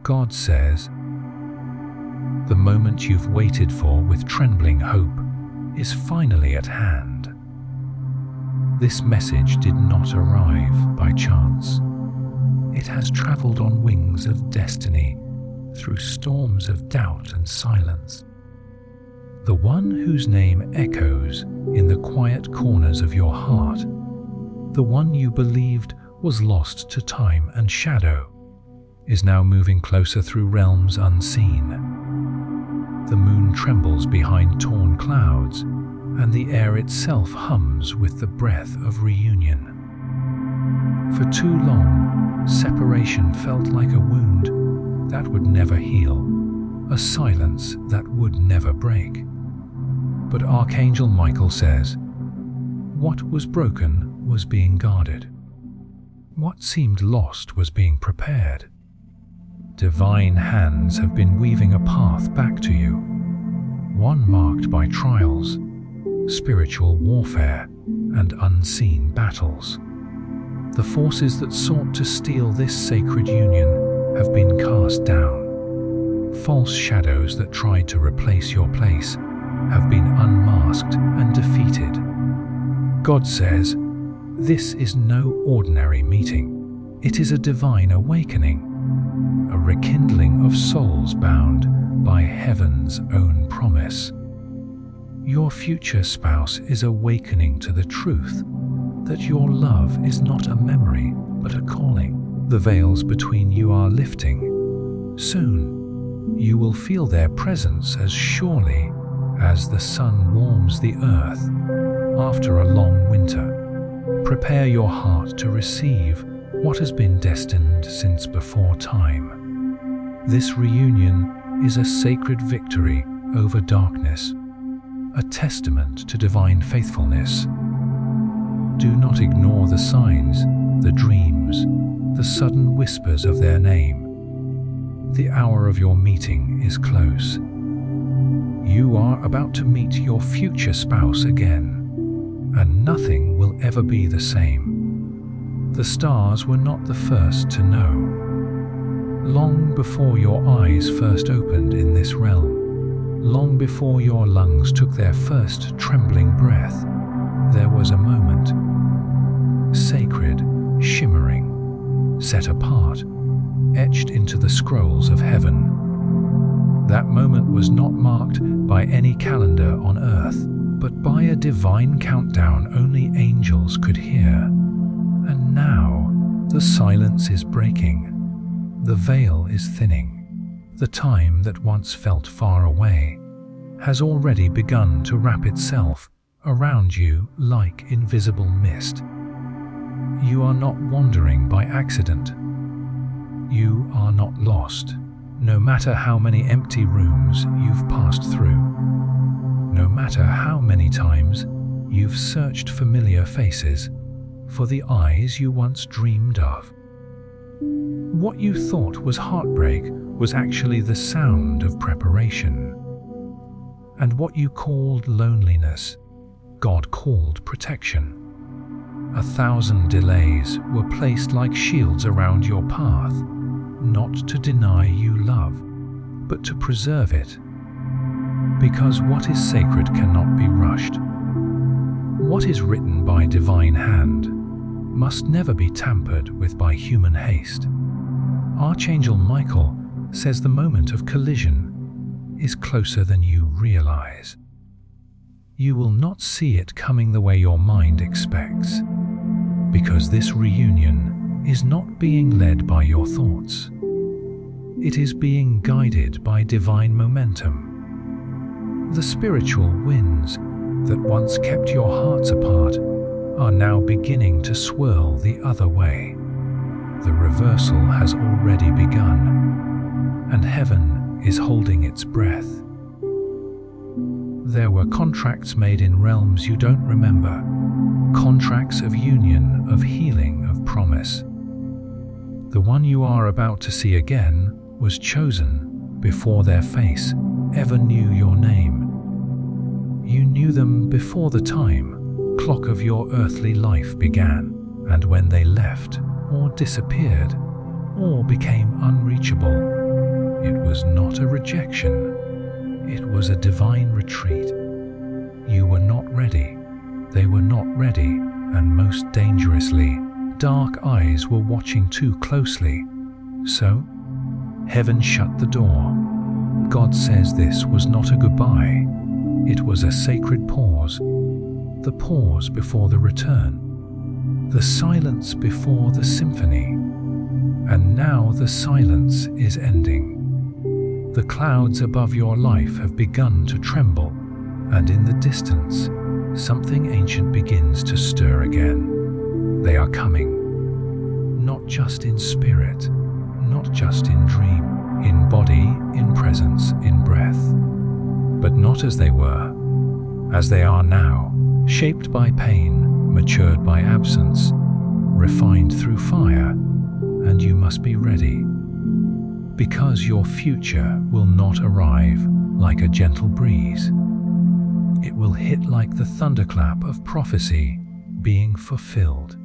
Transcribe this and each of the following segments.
God says, the moment you've waited for with trembling hope is finally at hand. This message did not arrive by chance. It has traveled on wings of destiny through storms of doubt and silence. The one whose name echoes in the quiet corners of your heart, the one you believed was lost to time and shadow, is now moving closer through realms unseen. The moon trembles behind torn clouds, and the air itself hums with the breath of reunion. For too long, separation felt like a wound that would never heal, a silence that would never break. But Archangel Michael says, what was broken was being guarded. What seemed lost was being prepared. Divine hands have been weaving a path back to you, one marked by trials, spiritual warfare, and unseen battles. The forces that sought to steal this sacred union have been cast down. False shadows that tried to replace your place have been unmasked and defeated. God says, this is no ordinary meeting. It is a divine awakening, a rekindling of souls bound by heaven's own promise. Your future spouse is awakening to the truth that your love is not a memory, but a calling. The veils between you are lifting. Soon, you will feel their presence as surely as the sun warms the earth after a long winter. Prepare your heart to receive what has been destined since before time. This reunion is a sacred victory over darkness, a testament to divine faithfulness. Do not ignore the signs, the dreams, the sudden whispers of their name. The hour of your meeting is close. You are about to meet your future spouse again, and nothing will ever be the same. The stars were not the first to know. Long before your eyes first opened in this realm, long before your lungs took their first trembling breath, there was a moment, sacred, shimmering, set apart, etched into the scrolls of heaven. That moment was not marked by any calendar on earth, but by a divine countdown only angels could hear. And now, the silence is breaking. The veil is thinning. The time that once felt far away has already begun to wrap itself around you like invisible mist. You are not wandering by accident. You are not lost, no matter how many empty rooms you've passed through. No matter how many times you've searched familiar faces for the eyes you once dreamed of. What you thought was heartbreak was actually the sound of preparation. And what you called loneliness, God called protection. 1,000 delays were placed like shields around your path, not to deny you love, but to preserve it. Because what is sacred cannot be rushed. What is written by divine hand must never be tampered with by human haste. Archangel Michael says the moment of collision is closer than you realize. You will not see it coming the way your mind expects, because this reunion is not being led by your thoughts. It is being guided by divine momentum. The spiritual winds that once kept your hearts apart are now beginning to swirl the other way. The reversal has already begun, and heaven is holding its breath. There were contracts made in realms you don't remember, contracts of union, of healing, of promise. The one you are about to see again was chosen before their face ever knew your name. You knew them before the time clock of your earthly life began, and when they left or disappeared or became unreachable, was not a rejection. It was a divine retreat. You were not ready. They were not ready, and most dangerously, dark eyes were watching too closely. So, heaven shut the door. God says this was not a goodbye. It was a sacred pause. The pause before the return. The silence before the symphony. And now the silence is ending. The clouds above your life have begun to tremble, and in the distance, something ancient begins to stir again. They are coming, not just in spirit, not just in dream, in body, in presence, in breath, but not as they were, as they are now, shaped by pain, matured by absence, refined through fire, and you must be ready, because your future will not arrive like a gentle breeze. It will hit like the thunderclap of prophecy being fulfilled.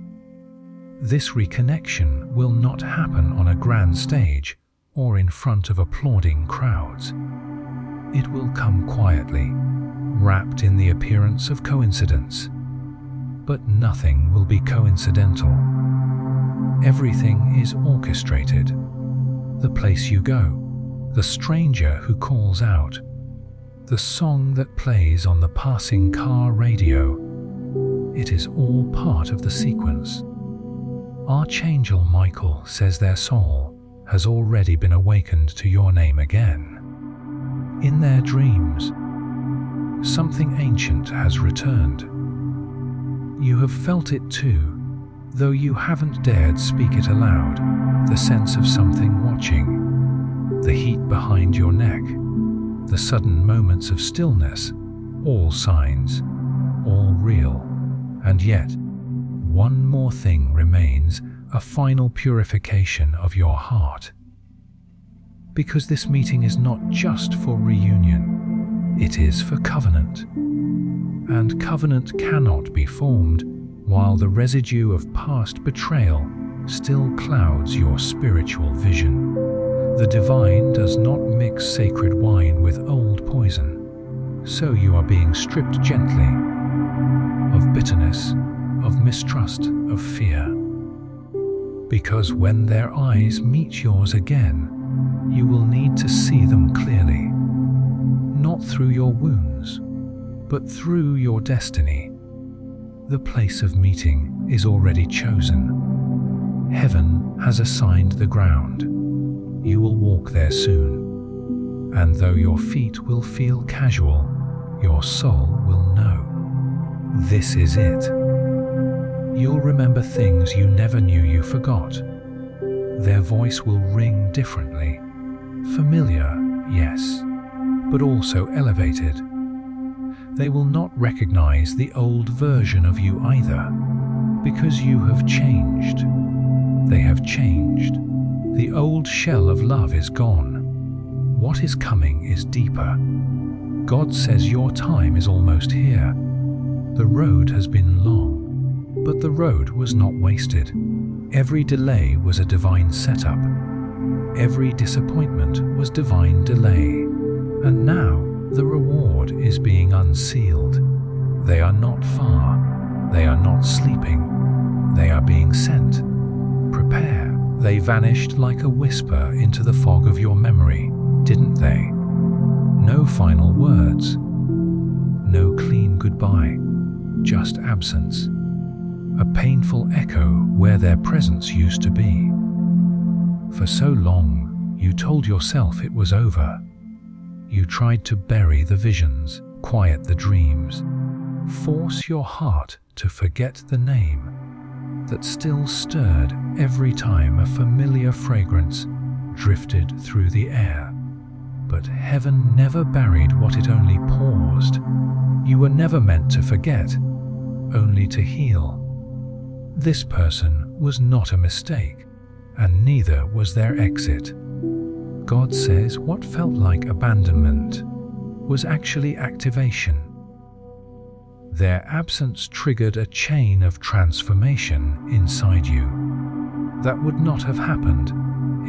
This reconnection will not happen on a grand stage or in front of applauding crowds. It will come quietly, wrapped in the appearance of coincidence. But nothing will be coincidental. Everything is orchestrated. The place you go, the stranger who calls out, the song that plays on the passing car radio. It is all part of the sequence. Archangel Michael says their soul has already been awakened to your name again. In their dreams, something ancient has returned. You have felt it too, though you haven't dared speak it aloud, the sense of something watching, the heat behind your neck, the sudden moments of stillness, all signs, all real. And yet, one more thing remains, a final purification of your heart. Because this meeting is not just for reunion, it is for covenant. And covenant cannot be formed while the residue of past betrayal still clouds your spiritual vision. The divine does not mix sacred wine with old poison, so you are being stripped gently of bitterness, of mistrust, of fear. Because when their eyes meet yours again, you will need to see them clearly, not through your wounds, but through your destiny. The place of meeting is already chosen. Heaven has assigned the ground. You will walk there soon, and though your feet will feel casual, your soul will know. This is it. You'll remember things you never knew you forgot. Their voice will ring differently. Familiar, yes, but also elevated. They will not recognize the old version of you either, because you have changed. They have changed. The old shell of love is gone. What is coming is deeper. God says your time is almost here. The road has been long, but the road was not wasted. Every delay was a divine setup. Every disappointment was divine delay. And now the reward is being unsealed. They are not far. They are not sleeping. They are being sent. Prepare. They vanished like a whisper into the fog of your memory, didn't they? No final words. No clean goodbye. Just absence. A painful echo where their presence used to be. For so long, you told yourself it was over. You tried to bury the visions, quiet the dreams, force your heart to forget the name that still stirred every time a familiar fragrance drifted through the air. But heaven never buried what it only paused. You were never meant to forget, only to heal. This person was not a mistake, and neither was their exit. God says what felt like abandonment was actually activation. Their absence triggered a chain of transformation inside you that would not have happened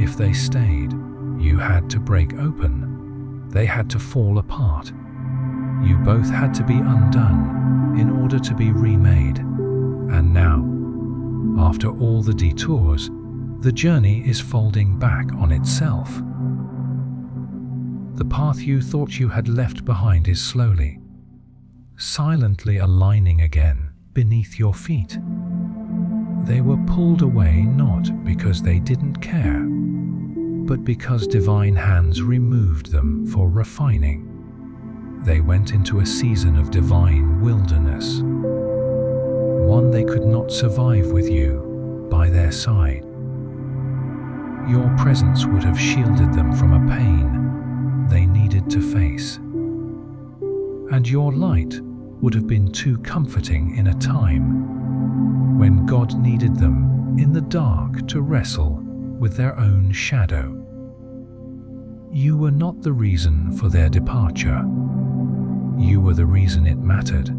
if they stayed. You had to break open. They had to fall apart. You both had to be undone in order to be remade. And now, after all the detours, the journey is folding back on itself. The path you thought you had left behind is slowly, silently aligning again beneath your feet. They were pulled away not because they didn't care, but because divine hands removed them for refining. They went into a season of divine wilderness, one they could not survive with you by their side. Your presence would have shielded them from a pain they needed to face, and your light would have been too comforting in a time when God needed them in the dark to wrestle with their own shadow. You were not the reason for their departure. You were the reason it mattered.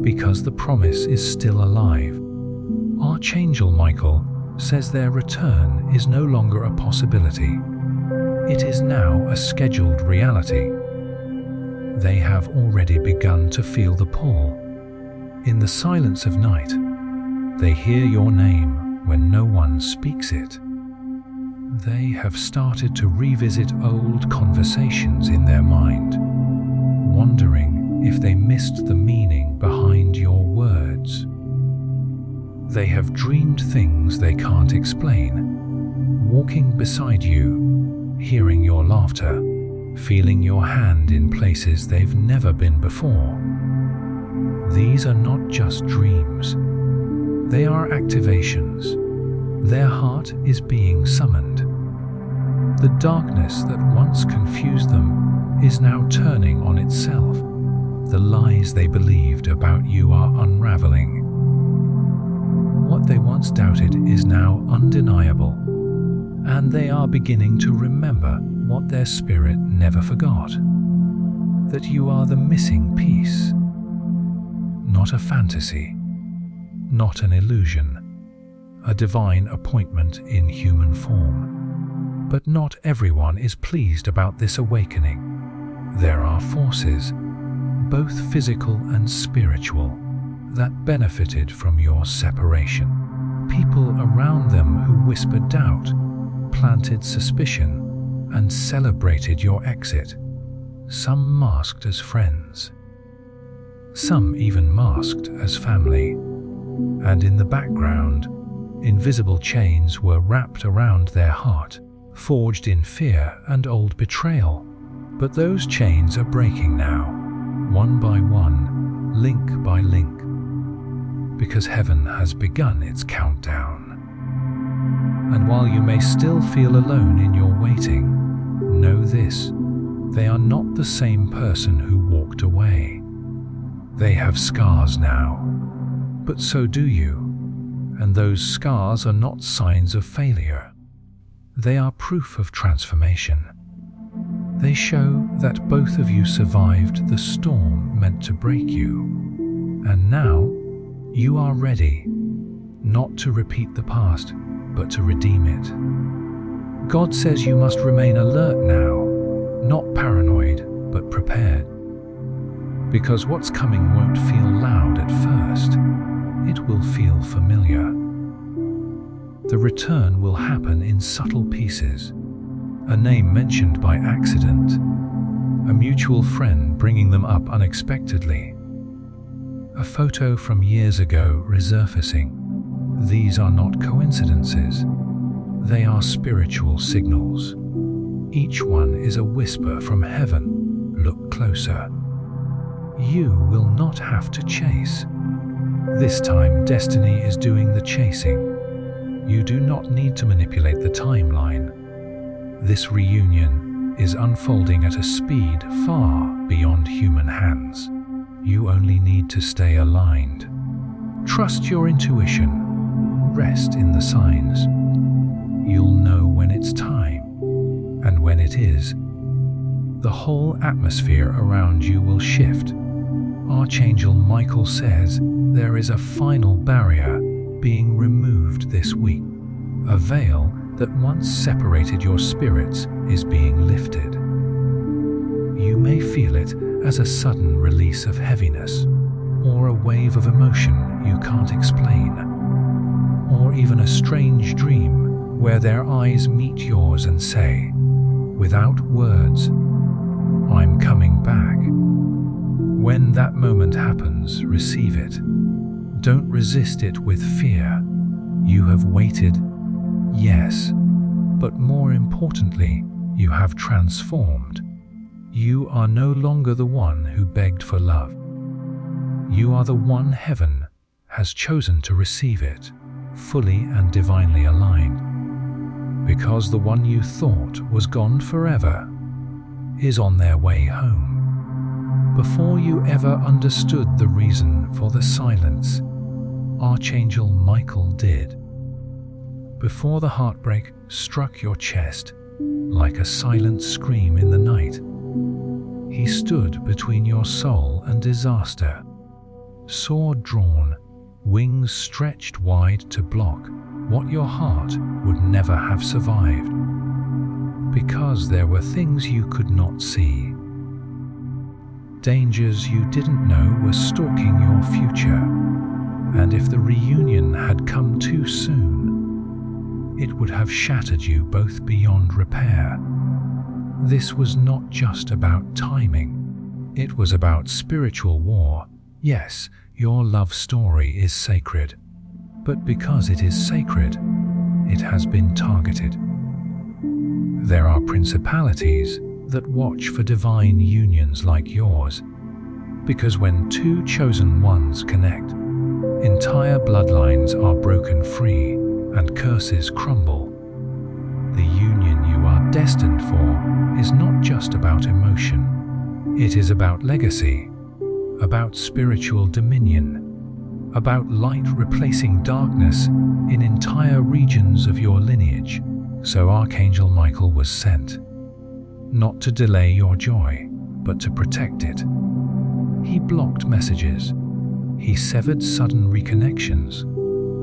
Because the promise is still alive. Archangel Michael says their return is no longer a possibility. It is now a scheduled reality. They have already begun to feel the pull. In the silence of night, they hear your name when no one speaks it. They have started to revisit old conversations in their mind, wondering if they missed the meaning behind your words. They have dreamed things they can't explain, walking beside you, hearing your laughter, feeling your hand in places they've never been before. These are not just dreams. They are activations. Their heart is being summoned. The darkness that once confused them is now turning on itself. The lies they believed about you are unraveling. What they once doubted is now undeniable, and they are beginning to remember what their spirit never forgot, that you are the missing piece, not a fantasy, not an illusion, a divine appointment in human form. But not everyone is pleased about this awakening. There are forces, both physical and spiritual, that benefited from your separation. People around them who whispered doubt, planted suspicion, and celebrated your exit. Some masked as friends. Some even masked as family. And in the background, invisible chains were wrapped around their heart, forged in fear and old betrayal. But those chains are breaking now, one by one, link by link, because heaven has begun its countdown. And while you may still feel alone in your waiting, know this: they are not the same person who walked away. They have scars now, but so do you, and those scars are not signs of failure. They are proof of transformation. They show that both of you survived the storm meant to break you, and now you are ready, not to repeat the past, but to redeem it. God says you must remain alert now, not paranoid, but prepared. Because what's coming won't feel loud at first. It will feel familiar. The return will happen in subtle pieces. A name mentioned by accident, a mutual friend bringing them up unexpectedly, a photo from years ago resurfacing. These are not coincidences. They are spiritual signals. Each one is a whisper from heaven. Look closer. You will not have to chase. This time, destiny is doing the chasing. You do not need to manipulate the timeline. This reunion is unfolding at a speed far beyond human hands. You only need to stay aligned. Trust your intuition. Rest in the signs. You'll know when it's time, and when it is, the whole atmosphere around you will shift. Archangel Michael says there is a final barrier being removed this week, a veil that once separated your spirits is being lifted. You may feel it as a sudden release of heaviness, or a wave of emotion you can't explain, or even a strange dream where their eyes meet yours and say, without words, "I'm coming back." When that moment happens, receive it. Don't resist it with fear. You have waited, yes, but more importantly, you have transformed. You are no longer the one who begged for love. You are the one heaven has chosen to receive it, fully and divinely aligned. Because the one you thought was gone forever is on their way home. Before you ever understood the reason for the silence, Archangel Michael did. Before the heartbreak struck your chest like a silent scream in the night, he stood between your soul and disaster, sword drawn, wings stretched wide to block what your heart would never have survived, because there were things you could not see. Dangers you didn't know were stalking your future, and if the reunion had come too soon, it would have shattered you both beyond repair. This was not just about timing, it was about spiritual war. Yes, your love story is sacred, but because it is sacred, it has been targeted. There are principalities that watch for divine unions like yours, because when two chosen ones connect, entire bloodlines are broken free and curses crumble. The union you are destined for is not just about emotion. It is about legacy, about spiritual dominion, about light replacing darkness in entire regions of your lineage. So Archangel Michael was sent, not to delay your joy, but to protect it. He blocked messages. He severed sudden reconnections.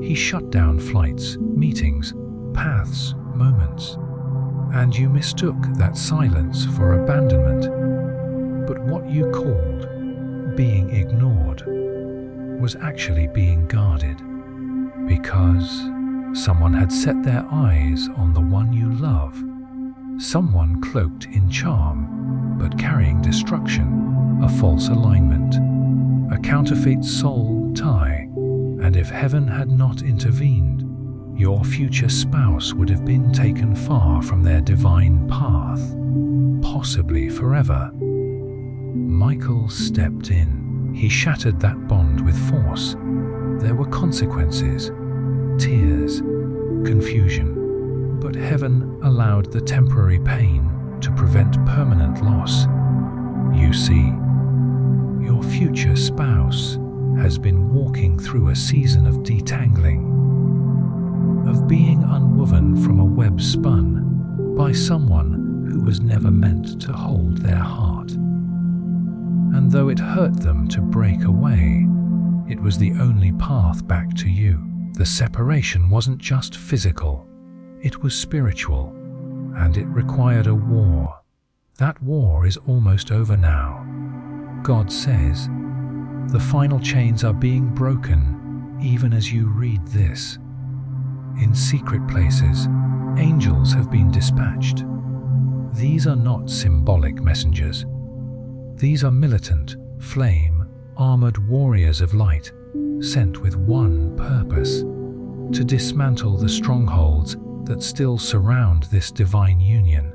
He shut down flights, meetings, paths, moments. And you mistook that silence for abandonment. But what you called being ignored was actually being guarded, because someone had set their eyes on the one you love. Someone cloaked in charm, but carrying destruction, a false alignment, a counterfeit soul tie. And if heaven had not intervened, your future spouse would have been taken far from their divine path, possibly forever. Michael stepped in. He shattered that bond with force. There were consequences, tears, confusion, but heaven allowed the temporary pain to prevent permanent loss. You see, your future spouse has been walking through a season of detangling, of being unwoven from a web spun by someone who was never meant to hold their heart. And though it hurt them to break away, it was the only path back to you. The separation wasn't just physical, it was spiritual, and it required a war. That war is almost over now. God says, the final chains are being broken even as you read this. In secret places, angels have been dispatched. These are not symbolic messengers. These are militant, flame-armored warriors of light, sent with one purpose: to dismantle the strongholds that still surround this divine union.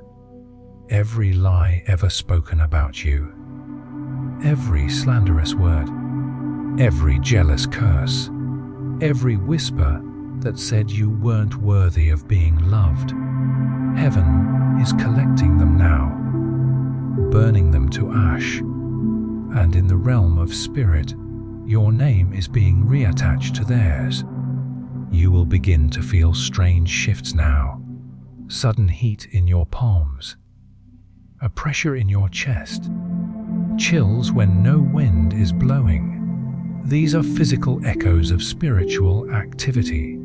Every lie ever spoken about you, every slanderous word, every jealous curse, every whisper that said you weren't worthy of being loved. Heaven is collecting them now, burning them to ash, and in the realm of spirit, your name is being reattached to theirs. You will begin to feel strange shifts now, sudden heat in your palms, a pressure in your chest, chills when no wind is blowing. These are physical echoes of spiritual activity.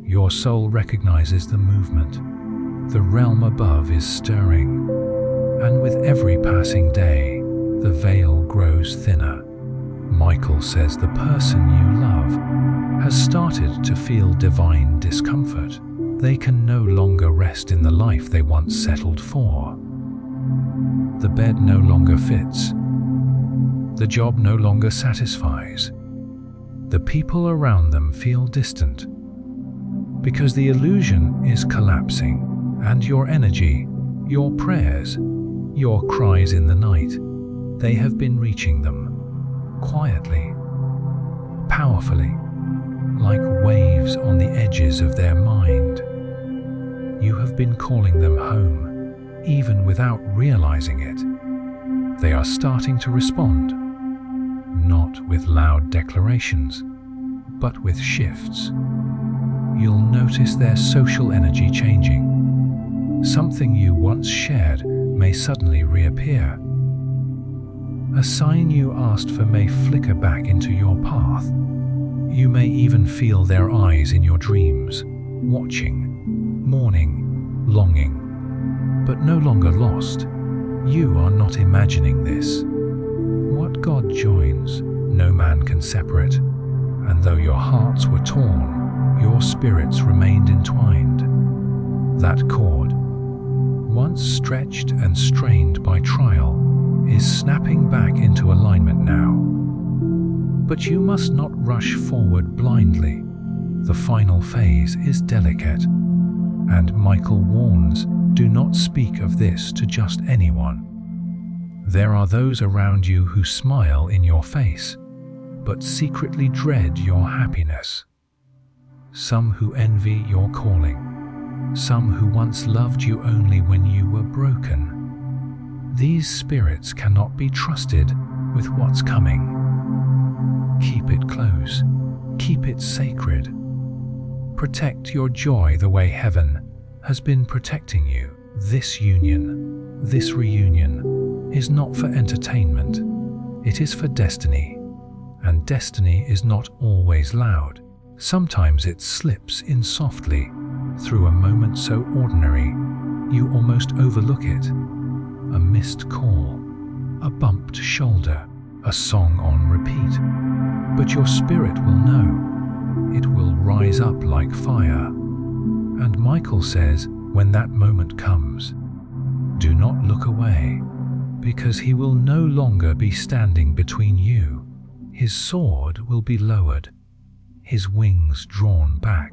Your soul recognizes the movement. The realm above is stirring, and with every passing day, the veil grows thinner. Michael says the person you love has started to feel divine discomfort. They can no longer rest in the life they once settled for. The bed no longer fits. The job no longer satisfies. The people around them feel distant because the illusion is collapsing, and your energy, your prayers, your cries in the night, they have been reaching them quietly, powerfully, like waves on the edges of their mind. You have been calling them home, even without realizing it. They are starting to respond, not with loud declarations, but with shifts. You'll notice their social energy changing. Something you once shared may suddenly reappear. A sign you asked for may flicker back into your path. You may even feel their eyes in your dreams, watching, mourning, longing, but no longer lost. You are not imagining this. What God joins, no man can separate, and though your hearts were torn, your spirits remained entwined. That cord, once stretched and strained by trial, is snapping back into alignment now. But you must not rush forward blindly. The final phase is delicate, and Michael warns, do not speak of this to just anyone. There are those around you who smile in your face, but secretly dread your happiness. Some who envy your calling, some who once loved you only when you were broken. These spirits cannot be trusted with what's coming. Keep it close, keep it sacred. Protect your joy the way heaven has been protecting you. This union, this reunion, is not for entertainment. It is for destiny, and destiny is not always loud. Sometimes it slips in softly, through a moment so ordinary, you almost overlook it. A missed call, a bumped shoulder, a song on repeat. But your spirit will know. It will rise up like fire. And Michael says, when that moment comes, do not look away, because he will no longer be standing between you. His sword will be lowered, his wings drawn back,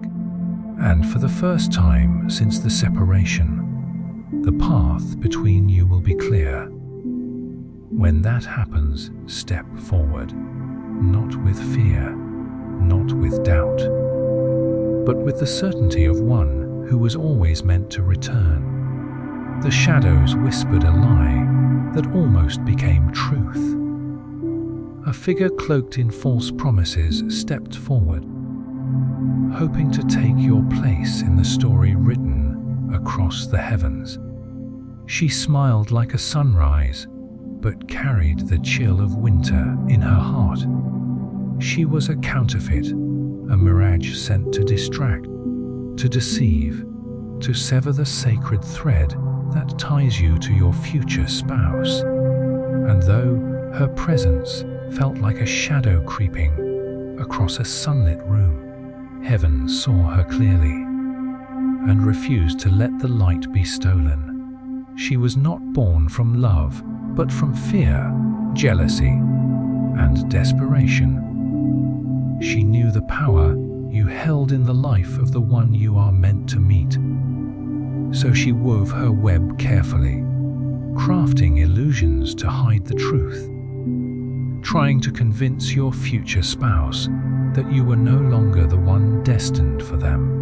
and for the first time since the separation, the path between you will be clear. When that happens, step forward, not with fear, not with doubt, but with the certainty of one who was always meant to return. The shadows whispered a lie that almost became truth. A figure cloaked in false promises stepped forward, hoping to take your place in the story written across the heavens. She smiled like a sunrise, but carried the chill of winter in her heart. She was a counterfeit, a mirage sent to distract, to deceive, to sever the sacred thread that ties you to your future spouse. And though her presence felt like a shadow creeping across a sunlit room, heaven saw her clearly and refused to let the light be stolen. She was not born from love, but from fear, jealousy, and desperation. She knew the power you held in the life of the one you are meant to meet. So she wove her web carefully, crafting illusions to hide the truth, trying to convince your future spouse that you were no longer the one destined for them.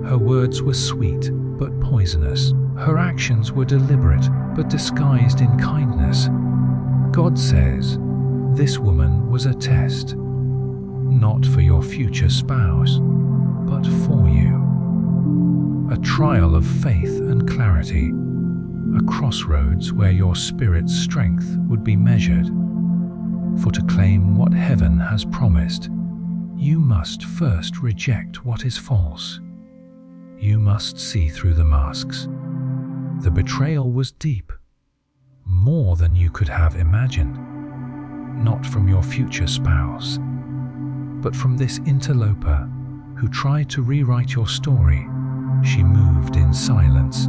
Her words were sweet but poisonous. Her actions were deliberate but disguised in kindness. God says, this woman was a test, not for your future spouse, but for you. A trial of faith and clarity, a crossroads where your spirit's strength would be measured. For to claim what heaven has promised, You must first reject what is false. You must see through the masks. The betrayal was deep, more than you could have imagined. Not from your future spouse, but from this interloper who tried to rewrite your story. She moved in silence,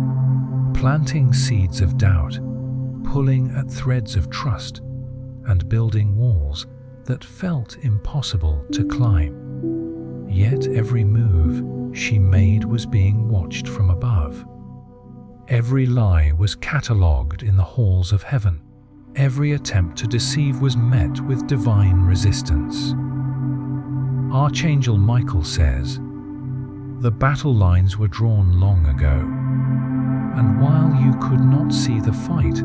planting seeds of doubt, pulling at threads of trust, and building walls that felt impossible to climb. Yet every move she made was being watched from above. Every lie was catalogued in the halls of heaven. Every attempt to deceive was met with divine resistance. Archangel Michael says, "The battle lines were drawn long ago, and while you could not see the fight,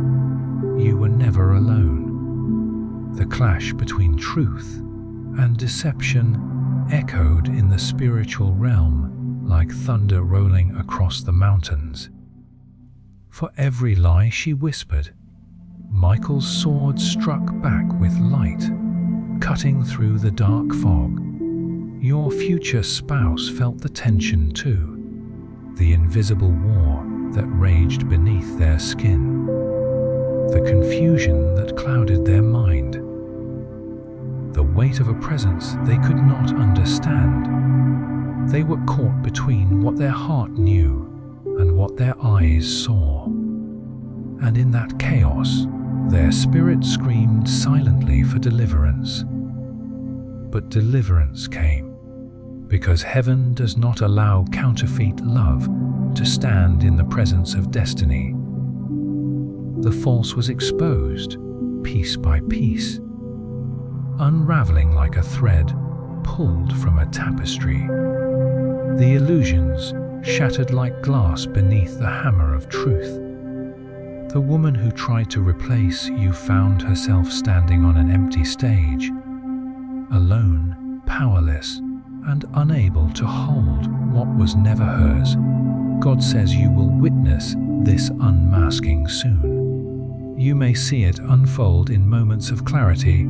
you were never alone." The clash between truth and deception echoed in the spiritual realm like thunder rolling across the mountains. For every lie she whispered, Michael's sword struck back with light, cutting through the dark fog. Your future spouse felt the tension too, the invisible war that raged beneath their skin, the confusion that clouded their mind, the weight of a presence they could not understand. They were caught between what their heart knew and what their eyes saw. And in that chaos, their spirit screamed silently for deliverance. But deliverance came, because heaven does not allow counterfeit love to stand in the presence of destiny. The false was exposed, piece by piece, unraveling like a thread pulled from a tapestry. The illusions shattered like glass beneath the hammer of truth. The woman who tried to replace you found herself standing on an empty stage, alone, powerless, and unable to hold what was never hers. God says you will witness this unmasking soon. You may see it unfold in moments of clarity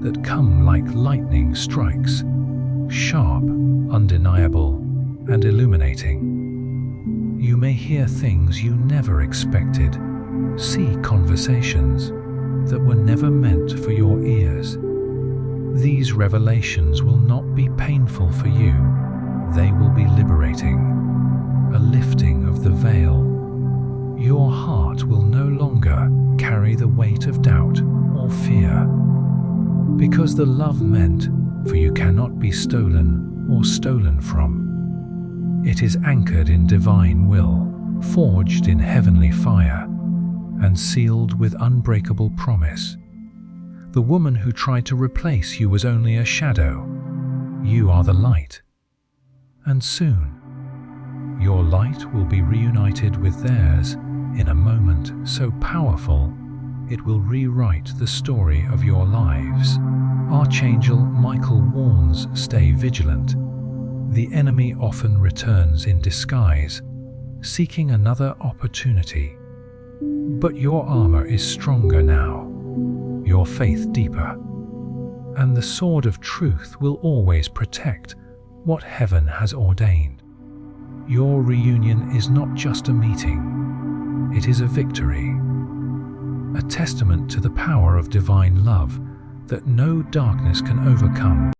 that come like lightning strikes, sharp, undeniable, and illuminating. You may hear things you never expected, see conversations that were never meant for your ears. These revelations will not be painful for you, they will be liberating, a lifting of the veil. Your heart will no longer carry the weight of doubt or fear, because the love meant for you cannot be stolen or stolen from. It is anchored in divine will, forged in heavenly fire, and sealed with unbreakable promise. The woman who tried to replace you was only a shadow. You are the light. And soon, your light will be reunited with theirs in a moment so powerful it will rewrite the story of your lives. Archangel Michael warns, stay vigilant. The enemy often returns in disguise, seeking another opportunity. But your armor is stronger now, your faith deeper, and the sword of truth will always protect what heaven has ordained. Your reunion is not just a meeting, it is a victory, a testament to the power of divine love that no darkness can overcome.